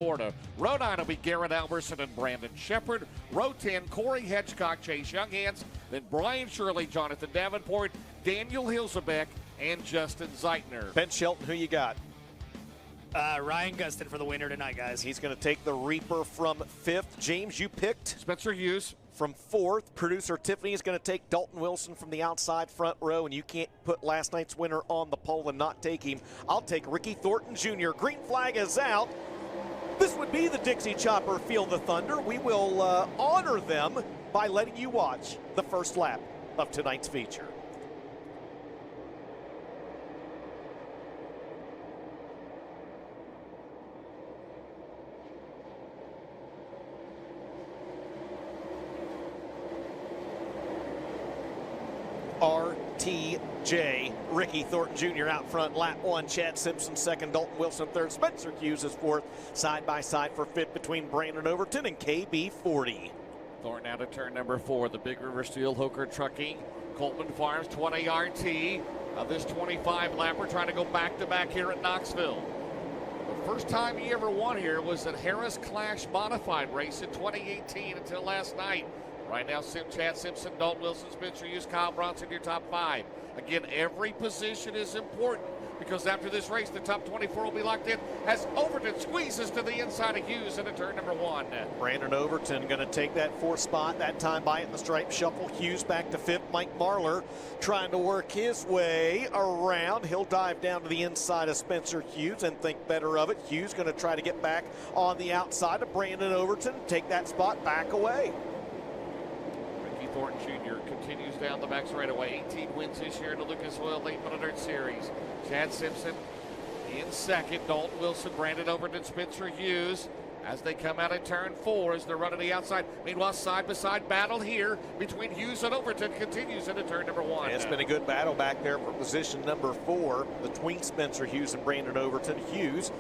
Florida. Row 9 will be Garrett Alberson and Brandon Shepard. Row 10, Corey Hedgecock, Chase Younghans. Then Brian Shirley, Jonathan Davenport, Daniel Hilzebeck, and Justin Zeitner. Ben Shelton, who you got? Ryan Gustin for the winner tonight, guys. He's going to take the Reaper from 5th. James, you picked Spencer Hughes from 4th. Producer Tiffany is going to take Dalton Wilson from the outside front row, and you can't put last night's winner on the pole and not take him. I'll take Ricky Thornton Jr. Green flag is out. This would be the Dixie Chopper Feel the Thunder. We will honor them by letting you watch the first lap of tonight's feature. RTJ, Ricky Thornton Jr. out front, lap 1, Chad Simpson 2nd, Dalton Wilson 3rd, Spencer Hughes is 4th, side by side for 5th between Brandon Overton and KB40. Thornton out of turn number 4, the Big River Steel Hooker Trucking, Coltman Farms 20 RT. This 25 lapper trying to go back-to-back here at Knoxville. The first time he ever won here was at Harris Clash Modified race in 2018 until last night. Right now, Chad Simpson, Dalton Wilson, Spencer Hughes, Kyle Bronson, your top 5. Again, every position is important because after this race, the top 24 will be locked in as Overton squeezes to the inside of Hughes into turn number 1. Brandon Overton going to take that 4th spot, that time by it the stripe shuffle. Hughes back to 5th. Mike Marlar trying to work his way around. He'll dive down to the inside of Spencer Hughes and think better of it. Hughes going to try to get back on the outside of Brandon Overton, take that spot back away. Thornton Jr. continues down the back straightaway. 18 wins this year in the Lucas Oil Late Model Dirt Series. Chad Simpson in 2nd. Dalton Wilson, Brandon Overton, Spencer Hughes as they come out of turn 4 as they're running the outside. Meanwhile, side-by-side battle here between Hughes and Overton continues into turn number 1. And it's been a good battle back there for position number 4 between Spencer Hughes and Brandon Overton. Hughes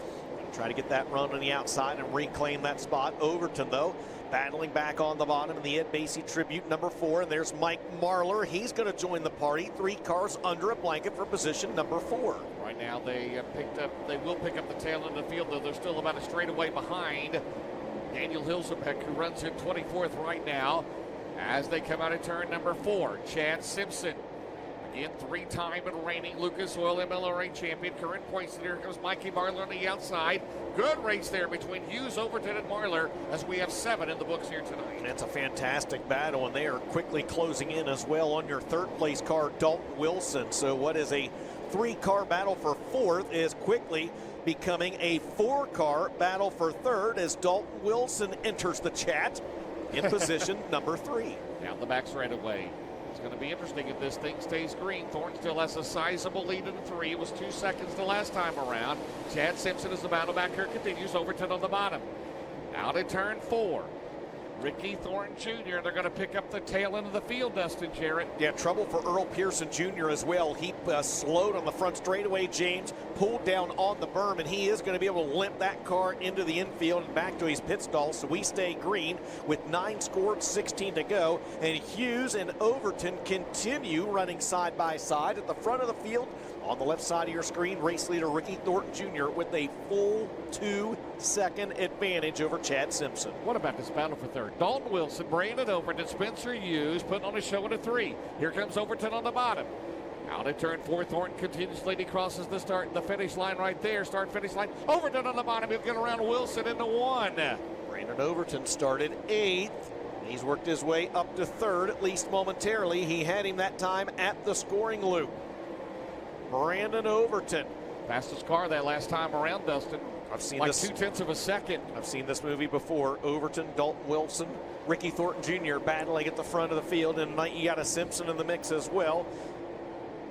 try to get that run on the outside and reclaim that spot. Overton, though, battling back on the bottom in the Ed Basie Tribute number 4. And there's Mike Marlar. He's going to join the party. 3 cars under a blanket for position number 4. Right now they will pick up the tail end of the field, though they're still about a straightaway behind Daniel Hilzebeck, who runs in 24th right now as they come out of turn number 4. Chad Simpson, again, 3-time and reigning Lucas Oil MLRA champion, current points leader. Here comes Mikey Marlar on the outside. Good race there between Hughes, Overton, and Marlar as we have 7 in the books here tonight. It's a fantastic battle, and they are quickly closing in as well on your 3rd place car, Dalton Wilson. So what is a 3-car battle for 4th is quickly becoming a 4-car battle for 3rd as Dalton Wilson enters the chat in position number 3. Down the back straightaway. It's going to be interesting if this thing stays green. Thornton still has a sizable lead in 3. It was 2 seconds the last time around. Chad Simpson as the battle back here continues. Overton on the bottom. Out at turn 4. Ricky Thornton Jr. They're going to pick up the tail end of the field, Dustin Jarrett. Yeah, trouble for Earl Pearson Jr. as well. He slowed on the front straightaway, James, pulled down on the berm, and he is going to be able to limp that car into the infield and back to his pit stall. So we stay green with 9 scored, 16 to go. And Hughes and Overton continue running side by side at the front of the field. On the left side of your screen, race leader Ricky Thornton Jr. with a full 2-second advantage over Chad Simpson. What about this battle for 3rd? Dalton Wilson, Brandon Overton, Spencer Hughes putting on a show in a 3. Here comes Overton on the bottom. Out at turn 4, Thornton continuously crosses the finish line right there. Start-finish line. Overton on the bottom. He'll get around Wilson into 1. Brandon Overton started 8th. He's worked his way up to 3rd, at least momentarily. He had him that time at the scoring loop. Brandon Overton. Fastest car that last time around, Dustin. I've seen like this 0.2 of a second. I've seen this movie before. Overton, Dalton Wilson, Ricky Thornton Jr. battling at the front of the field, and tonight you got a Simpson in the mix as well.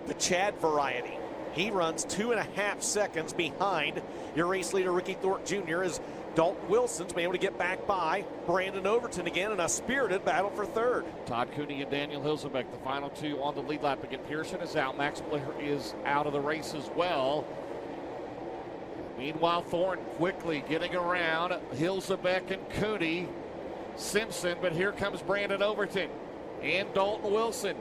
The Chad variety. He runs 2.5 seconds behind your race leader Ricky Thornton Jr. as Dalton Wilson's been able to get back by Brandon Overton again in a spirited battle for 3rd. Todd Cooney and Daniel Hilzebeck, the final 2 on the lead lap. Again, Pearson is out. Max Blair is out of the race as well. Meanwhile, Thornton quickly getting around Hilzebeck and Cooney, Simpson, but here comes Brandon Overton and Dalton Wilson.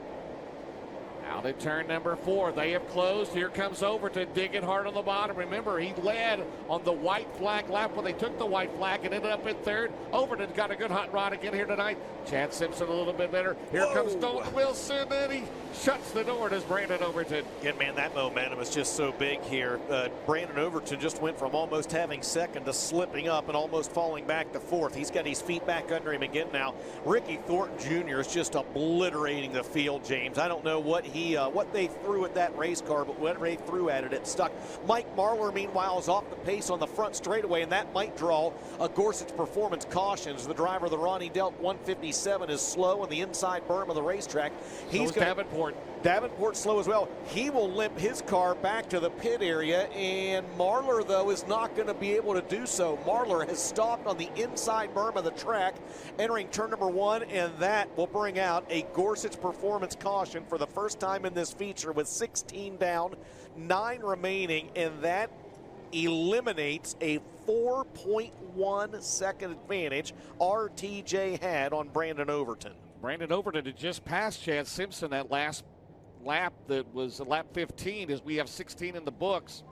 Out at turn number 4. They have closed. Here comes Overton digging hard on the bottom. Remember, he led on the white flag lap when they took the white flag and ended up in third. Overton got a good hot rod again here tonight. Chad Simpson a little bit better. Here comes Dalton Wilson, and he shuts the door to Brandon Overton. Again, man, that momentum is just so big here. Brandon Overton just went from almost having second to slipping up and almost falling back to fourth. He's got his feet back under him again now. Ricky Thornton Jr. is just obliterating the field, James. I don't know what they threw at that race car, but whatever they threw at it, it stuck. Mike Marlar, meanwhile, is off the pace on the front straightaway, and that might draw a Gorsuch Performance caution. As the driver of the Ronnie Delt 157 is slow on the inside berm of the racetrack. He's got Davenport slow as well. He will limp his car back to the pit area, and Marlar, though, is not going to be able to do so. Marlar has stopped on the inside berm of the track, entering turn number 1, and that will bring out a Gorsuch Performance caution for the first time in this feature with 16 down, 9 remaining, and that eliminates a 4.1 second advantage RTJ had on Brandon Overton. Brandon Overton had just passed Chad Simpson that last lap, that was lap 15, as we have 16 in the books.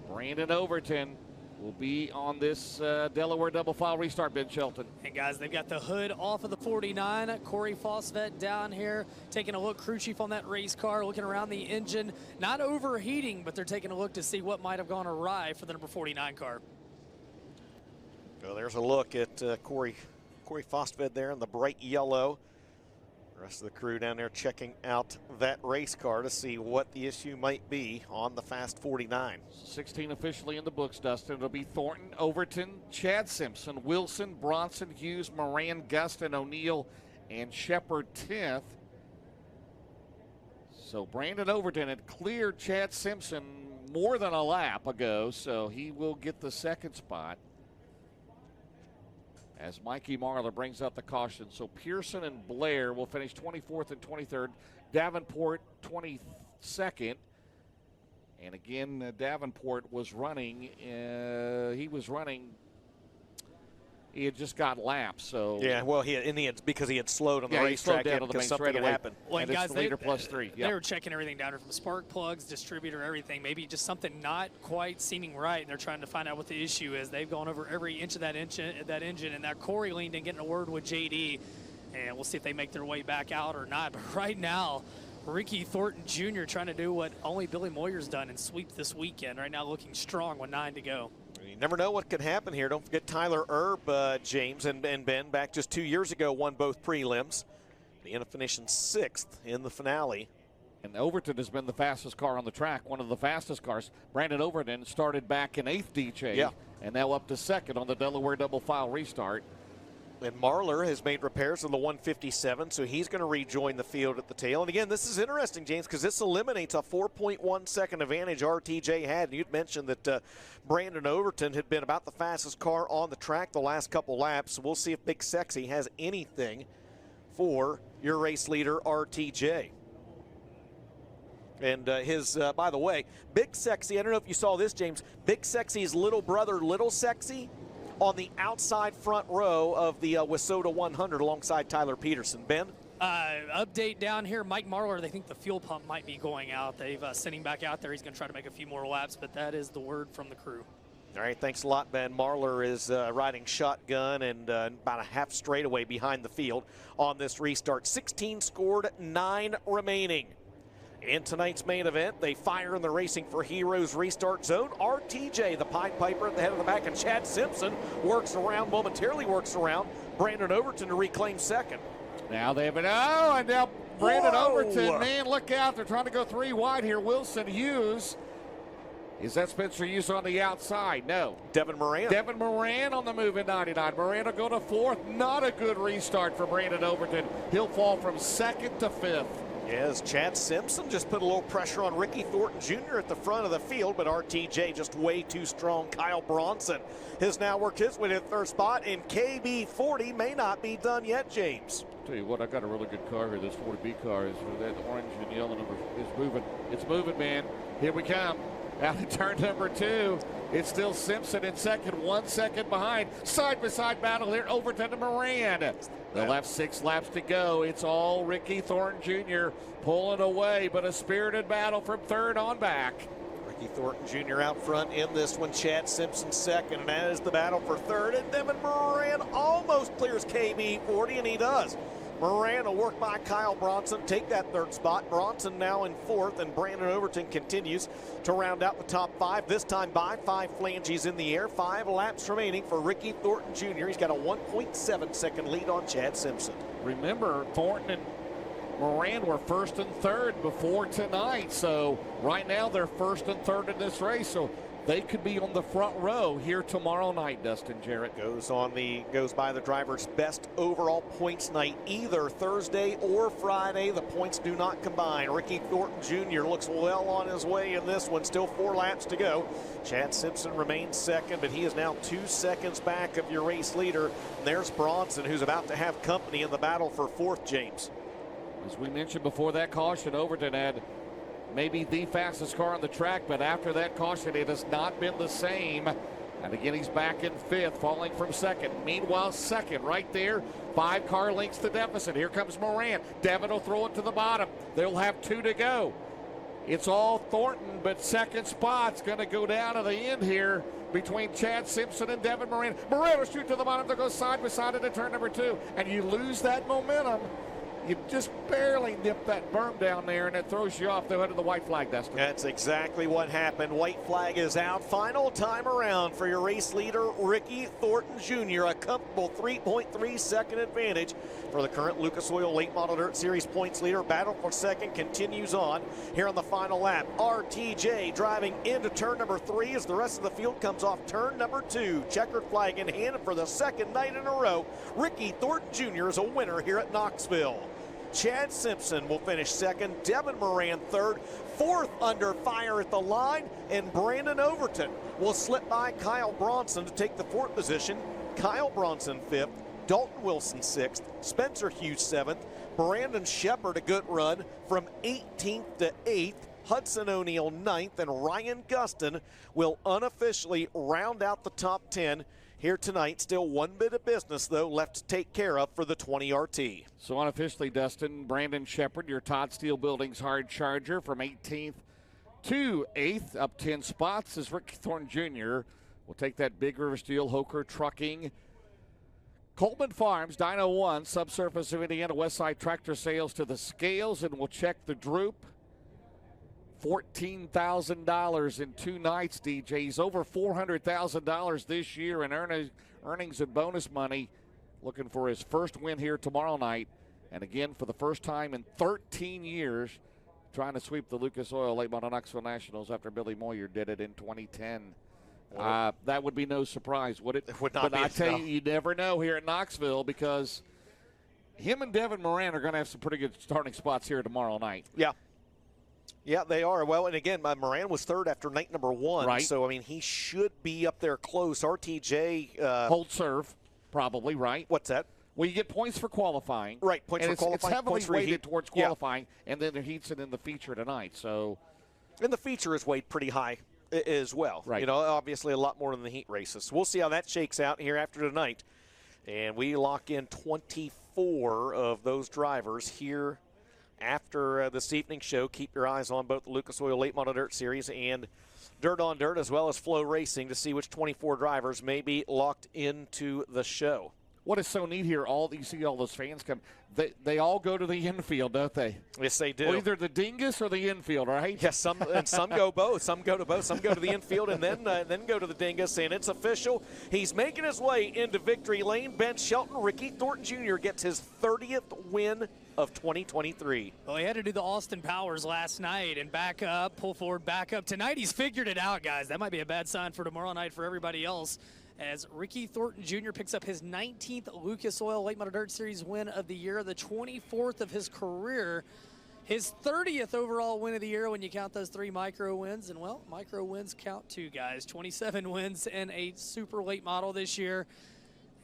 Brandon Overton will be on this Delaware double file restart, Ben Shelton. And guys, they've got the hood off of the 49. Corey Fosvet down here taking a look, crew chief on that race car, looking around the engine, not overheating, but they're taking a look to see what might have gone awry for the number 49 car. So there's a look at Corey Fosvet there in the bright yellow. The rest of the crew down there checking out that race car to see what the issue might be on the Fast 49. 16 officially in the books, Dustin. It'll be Thornton, Overton, Chad Simpson, Wilson, Bronson, Hughes, Moran, Gustin, O'Neill, and Shepard 10th. So Brandon Overton had cleared Chad Simpson more than a lap ago, so he will get the second spot as Mikey Marlar brings out the caution. So Pearson and Blair will finish 24th and 23rd. Davenport 22nd. And again, Davenport was running. He had just got laps, so yeah. Well, in the end, because he had slowed on the racetrack, because something had happened. Well, and guys, leader plus 3. Yep. They were checking everything down from spark plugs, distributor, everything. Maybe just something not quite seeming right, and they're trying to find out what the issue is. They've gone over every inch of that engine, and that Corey leaned in, getting a word with JD, and we'll see if they make their way back out or not. But right now, Ricky Thornton Jr. trying to do what only Billy Moyer's done and sweep this weekend. Right now, looking strong with 9 to go. You never know what could happen here. Don't forget Tyler Erb, James, and Ben, back just 2 years ago, won both prelims. He ended up finishing 6th in the finale. And Overton has been the fastest car on the track, one of the fastest cars. Brandon Overton started back in 8th DJ, and now up to 2nd on the Delaware double file restart. And Marlar has made repairs on the 157, so he's going to rejoin the field at the tail. And again, this is interesting, James, because this eliminates a 4.1 second advantage RTJ had. And you'd mentioned that Brandon Overton had been about the fastest car on the track the last couple laps. So we'll see if Big Sexy has anything for your race leader, RTJ. And by the way, Big Sexy, I don't know if you saw this, James, Big Sexy's little brother, Little Sexy, on the outside front row of the Wissota 100 alongside Tyler Peterson. Ben? Update down here, Mike Marlar, they think the fuel pump might be going out. They've sent him back out there. He's going to try to make a few more laps, but that is the word from the crew. All right, thanks a lot, Ben. Marlar is riding shotgun and about a half straightaway behind the field on this restart. 16 scored, 9 remaining. In tonight's main event, they fire in the Racing for Heroes restart zone. RTJ, the Pied Piper at the head of the pack, and Chad Simpson momentarily works around Brandon Overton to reclaim second. Now they have it. Oh, and now Brandon Overton, man, look out. They're trying to go 3 wide here. Wilson, Hughes. Is that Spencer Hughes on the outside? No. Devin Moran. Devin Moran on the move in 99. Moran will go to 4th. Not a good restart for Brandon Overton. He'll fall from 2nd to 5th. Yes, Chad Simpson just put a little pressure on Ricky Thornton Jr. at the front of the field, but RTJ just way too strong. Kyle Bronson has now worked his way to the 3rd spot, and KB40 may not be done yet, James. Tell you what, I got a really good car here. This 40B car is that orange and yellow number is moving. It's moving, man. Here we come. Out in turn number 2, it's still Simpson in second, 1 second behind. Side-by-side battle here, Overton to Moran. They'll have 6 laps to go. It's all Ricky Thornton Jr. pulling away, but a spirited battle from third on back. Ricky Thornton Jr. out front in this one. Chad Simpson second, and that is the battle for third. And Devin Moran almost clears KB40, and he does. Moran will work by Kyle Bronson, take that third spot. Bronson now in fourth, and Brandon Overton continues to round out the top 5, this time by 5 flanges in the air. 5 laps remaining for Ricky Thornton Jr. He's got a 1.7 second lead on Chad Simpson. Remember, Thornton and Moran were first and third before tonight, so right now they're first and third in this race, so they could be on the front row here tomorrow night, Dustin Jarrett. Goes by the driver's best overall points night either Thursday or Friday. The points do not combine. Ricky Thornton Jr. looks well on his way in this one. Still 4 laps to go. Chad Simpson remains second, but he is now 2 seconds back of your race leader. And there's Bronson, who's about to have company in the battle for fourth, James. As we mentioned before that caution, Overton had maybe the fastest car on the track, but after that caution, it has not been the same. And again, he's back in 5th, falling from 2nd. Meanwhile, 2nd right there, 5 car lengths to deficit. Here comes Moran. Devin will throw it to the bottom. They'll have 2 to go. It's all Thornton, but 2nd spot's going to go down to the end here between Chad Simpson and Devin Moran. Moran will shoot to the bottom. They'll go side by side into turn number 2, and you lose that momentum. You just barely nip that berm down there, and it throws you off the hood of the white flag, Dustin. That's exactly what happened. White flag is out. Final time around for your race leader, Ricky Thornton Jr. A comfortable 3.3 second advantage for the current Lucas Oil Late Model Dirt Series points leader. Battle for second continues on here on the final lap. RTJ driving into turn number 3 as the rest of the field comes off turn number 2. Checkered flag in hand for the second night in a row. Ricky Thornton Jr. is a winner here at Knoxville. Chad Simpson will finish second, Devin Moran third, fourth under fire at the line, and Brandon Overton will slip by Kyle Bronson to take the 4th position. Kyle Bronson 5th, Dalton Wilson 6th, Spencer Hughes 7th, Brandon Shepard a good run from 18th to 8th, Hudson O'Neal 9th, and Ryan Guston will unofficially round out the top 10 here tonight. Still 1 bit of business, though, left to take care of for the 20 RT. So unofficially, Dustin, Brandon Shepard, your Todd Steel Building's hard charger, from 18th to 8th, up 10 spots, is Ricky Thornton Jr. will take that Big River Steel, Hoker Trucking, Coleman Farms, Dyno 1, Subsurface of Indiana, Westside Tractor Sales to the scales, and we'll check the droop. $14,000 in 2 nights, DJs. Over $400,000 this year in earnings and bonus money. Looking for his first win here tomorrow night. And again, for the first time in 13 years, trying to sweep the Lucas Oil Late Model Knoxville Nationals after Billy Moyer did it in 2010. That would be no surprise, would it? It would not but be. I tell you, you never know here at Knoxville, because him and Devin Moran are going to have some pretty good starting spots here tomorrow night. Yeah. Yeah, they are. Well, and again, Moran was third after night number 1. Right. So, I mean, he should be up there close. RTJ. Hold serve, probably, right? What's that? Well, you get points for qualifying. Right, points for qualifying. It's heavily points for weighted heat. towards qualifying, and then there heats it in the feature tonight. So, and the feature is weighed pretty high as well. Right. You know, obviously a lot more than the heat races. We'll see how that shakes out here after tonight. And we lock in 24 of those drivers here after this evening's show. Keep your eyes on both the Lucas Oil Late Model Dirt Series and Dirt on Dirt, as well as Flow Racing, to see which 24 drivers may be locked into the show. What is so neat here, you see all those fans come, they all go to the infield, don't they? Yes, they do. Well, either the dingus or the infield, right? Yes, some go both. Some go to both. Some go to the infield and then go to the dingus. And it's official. He's making his way into victory lane. Ben Shelton, Ricky Thornton Jr. gets his 30th win of 2023. Well, he had to do the Austin Powers last night and back up, pull forward, back up. Tonight he's figured it out, guys. That might be a bad sign for tomorrow night for everybody else, as Ricky Thornton Jr. picks up his 19th Lucas Oil Late Model Dirt Series win of the year, the 24th of his career, his 30th overall win of the year when you count those 3 micro wins. And, well, micro wins count too, guys. 27 wins in a super late model this year.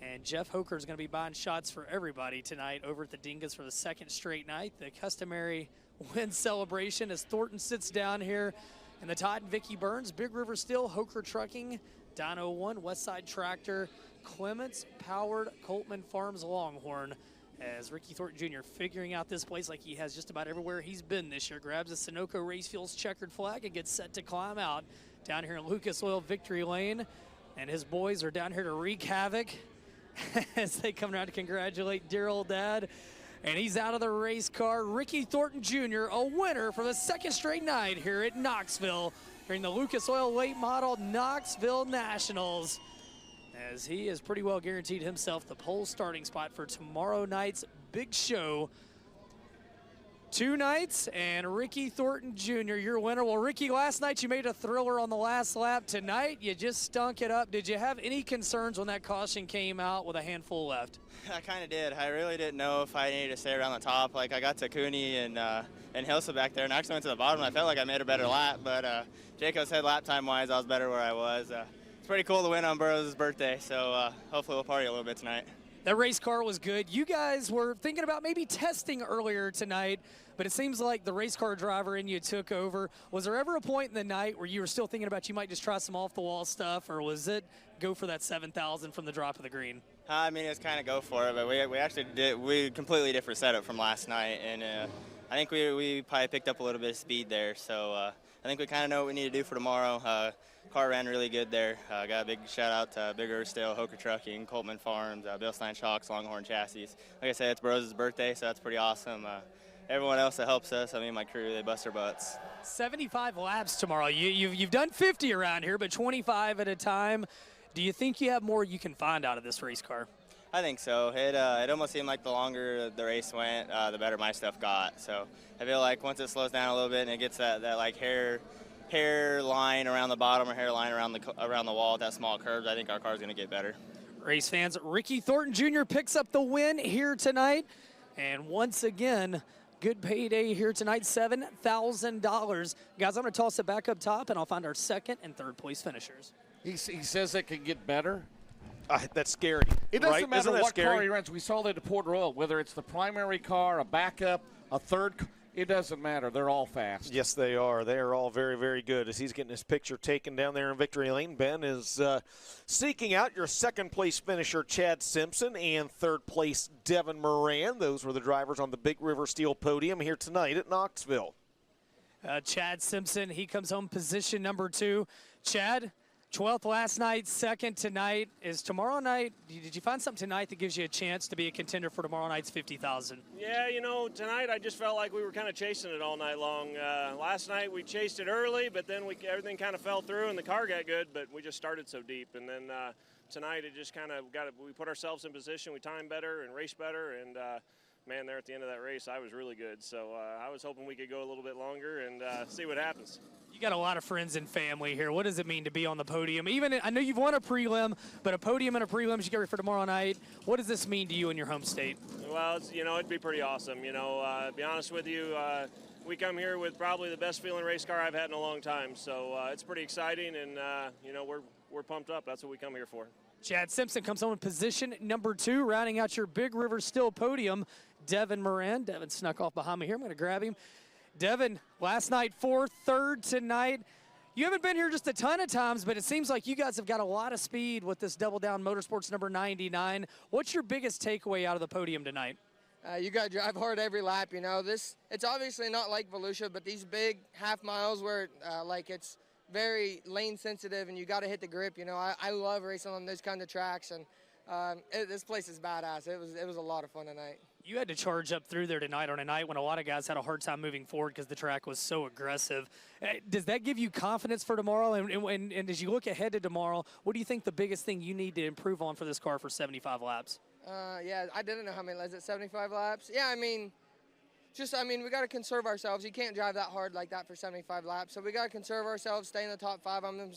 And Jeff Hoker is going to be buying shots for everybody tonight over at the Dingus for the 2nd straight night. The customary win celebration as Thornton sits down here, And the Todd and Vicky Burns, Big River Steel, Hoker Trucking, Dino 1, Westside Tractor, Clements, Powered, Coltman Farms, Longhorn. As Ricky Thornton Jr. figuring out this place like he has just about everywhere he's been this year, grabs the Sunoco Race Fuels checkered flag and gets set to climb out down here in Lucas Oil Victory Lane. And his boys are down here to wreak havoc as they come around to congratulate dear old dad. And he's out of the race car. Ricky Thornton Jr., a winner for the second straight night here at Knoxville during the Lucas Oil Late Model Knoxville Nationals, as he has pretty well guaranteed himself the pole starting spot for tomorrow night's big show. 2 nights, and Ricky Thornton Jr., your winner. Well, Ricky, last night you made a thriller on the last lap. Tonight, you just stunk it up. Did you have any concerns when that caution came out with a handful left? I kind of did. I really didn't know if I needed to stay around the top. Like, I got to Cooney and Hilsa back there, and I actually went to the bottom. I felt like I made a better lap, but Jacob said lap time-wise I was better where I was. It's pretty cool to win on Burroughs' birthday, so hopefully we'll party a little bit tonight. That race car was good. You guys were thinking about maybe testing earlier tonight, but it seems like the race car driver in you took over. Was there ever a point in the night where you were still thinking about you might just try some off-the-wall stuff, or was it go for that 7,000 from the drop of the green? I mean, it was kind of go for it, but we actually did completely different setup from last night, and I think we probably picked up a little bit of speed there, so I think we kind of know what we need to do for tomorrow. Car ran really good there. Got a big shout out to Big River Steel, Hoker Trucking, Coltman Farms, Bill Stein Shocks, Longhorn Chassis. Like I said, it's Burroughs' birthday, so that's pretty awesome. Everyone else that helps us, I mean, my crew, they bust their butts. 75 laps tomorrow. You've done 50 around here, but 25 at a time. Do you think you have more you can find out of this race car? I think so. It almost seemed like the longer the race went, the better my stuff got. So I feel like once it slows down a little bit and it gets that like hair line around the bottom or hair line around the wall at that small curve, I think our car's going to get better. Race fans, Ricky Thornton Jr. picks up the win here tonight. And once again, good payday here tonight, $7,000. Guys, I'm going to toss it back up top, and I'll find our second and third place finishers. He says it can get better. That's scary. It doesn't right? matter what car he runs. We saw that at Port Royal, whether it's the primary car, a backup, a third. It doesn't matter. They're all fast. Yes, they are. They are all very, very good. As he's getting his picture taken down there in Victory Lane, Ben is seeking out your second-place finisher, Chad Simpson, and third-place, Devin Moran. Those were the drivers on the Big River Steel podium here tonight at Knoxville. Chad Simpson, he comes home position number 2. Chad, 12th last night, second tonight. Is tomorrow night, did you find something tonight that gives you a chance to be a contender for tomorrow night's 50,000? Yeah, you know, tonight I just felt like we were kind of chasing it all night long. Last night we chased it early, but then everything kind of fell through and the car got good, but we just started so deep. And then tonight it just kind of we put ourselves in position, we timed better and raced better, and man, there at the end of that race, I was really good. So I was hoping we could go a little bit longer and see what happens. You got a lot of friends and family here. What does it mean to be on the podium? Even I know you've won a prelim, but a podium and a prelim as you get ready for tomorrow night. What does this mean to you in your home state? Well, it'd be pretty awesome. To be honest with you, we come here with probably the best feeling race car I've had in a long time. So it's pretty exciting, and we're pumped up. That's what we come here for. Chad Simpson comes home in position number 2, rounding out your Big River Steel podium. Devin Moran. Devin snuck off behind me here. I'm going to grab him. Devin, last night 4th, 3rd tonight. You haven't been here just a ton of times, but it seems like you guys have got a lot of speed with this Double Down Motorsports number 99. What's your biggest takeaway out of the podium tonight? You got to drive hard every lap, It's obviously not like Volusia, but these big half miles where it's very lane sensitive and you got to hit the grip, I love racing on those kind of tracks, and this place is badass. It was a lot of fun tonight. You had to charge up through there tonight on a night when a lot of guys had a hard time moving forward because the track was so aggressive. Does that give you confidence for tomorrow? And as you look ahead to tomorrow, what do you think the biggest thing you need to improve on for this car for 75 laps? Yeah, I didn't know how many. Is it 75 laps? Yeah, we got to conserve ourselves. You can't drive that hard like that for 75 laps. So we got to conserve ourselves, stay in the top 5. I'm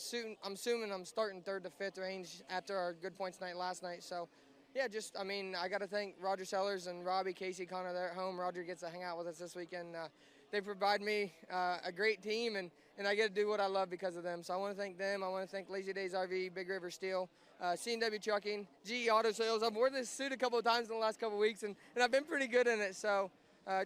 assuming I'm starting 3rd to 5th range after our good points night last night. So, yeah, I got to thank Roger Sellers and Robbie, Casey, Connor there at home. Roger gets to hang out with us this weekend. They provide me a great team, and I get to do what I love because of them. So I want to thank them. I want to thank Lazy Days RV, Big River Steel, C&W Trucking, GE Auto Sales. I've worn this suit a couple of times in the last couple of weeks, and I've been pretty good in it. So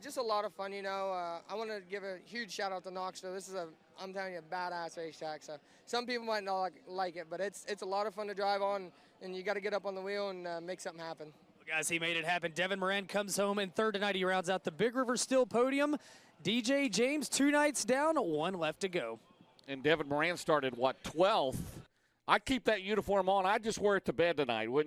just a lot of fun, you know. I want to give a huge shout out to Knoxville. This is I'm telling you, a badass racetrack. So some people might not like it, but it's a lot of fun to drive on, and you got to get up on the wheel and make something happen. Well, guys, he made it happen. Devin Moran comes home in third tonight. He rounds out the Big River Steel podium. DJ James, 2 nights down, 1 left to go. And Devin Moran started, what, 12th? I'd keep that uniform on. I'd just wear it to bed tonight, wouldn't